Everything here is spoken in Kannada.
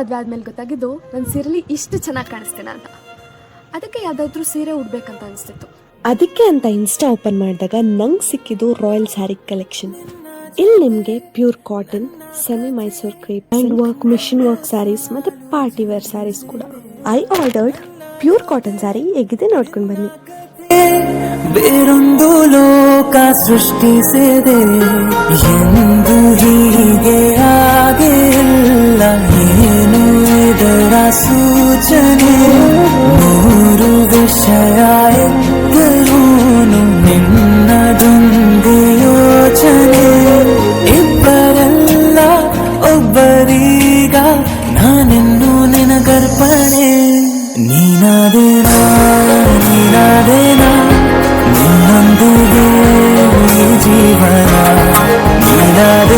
ಮದುವೆ ಆದ್ಮೇಲೆ ಗೊತ್ತಾಗಿದ್ದು ನನ್ನ ಸೀರೆಲಿ ಇಷ್ಟು ಚೆನ್ನಾಗಿ ಕಾಣಿಸ್ತೇನೆ ಅಂತ. ಅದಕ್ಕೆ ಯಾವುದಾದ್ರೂ ಸೀರೆ ಉಡ್ಬೇಕಂತ ಅನಿಸ್ತಿತ್ತು. ಅದಕ್ಕೆ ಅಂತ ಇನ್ಸ್ಟಾ ಓಪನ್ ಮಾಡಿದಾಗ ನಂಗೆ ಸಿಕ್ಕಿದ್ದು ರಾಯಲ್ ಸ್ಯಾರಿ ಕಲೆಕ್ಷನ್. ಇಲ್ಲಿ ನಿಮಗೆ pure cotton, semi Mysore crepe, hand work, machine work saris ಮತ್ತೆ ಪಾರ್ಟಿ ವೇರ್ ಸ್ಯಾರೀಸ್ ಕೂಡ. I ordered pure cotton sari. ಹೇಗಿದೆ ನೋಡ್ಕೊಂಡು ಬನ್ನಿ. ಬೇರೊಂದು ಲೋಕ ಸೃಷ್ಟಿಸಿದೆ ಎಂದು ಹೀಗೆ ಆಗಿಲ್ಲ, ಏನು ಇದರ ಸೂಚನೆ? ನೂರು ವಿಷಯ ಎತ್ತರೂನು ನಿನ್ನದೊಂದು ಯೋಚನೆ. ಇಬ್ಬರಲ್ಲ ಒಬ್ಬರೀಗ ನಾನೆನ್ನು ನಿನಗರ್ಪಣೆ. ನೀನಾದೇನಾ ನೀನಾದೇನಾ ನಿನ್ನೊಂದಿಗೆ ಈ ಜೀವನ. ನೀನಾದ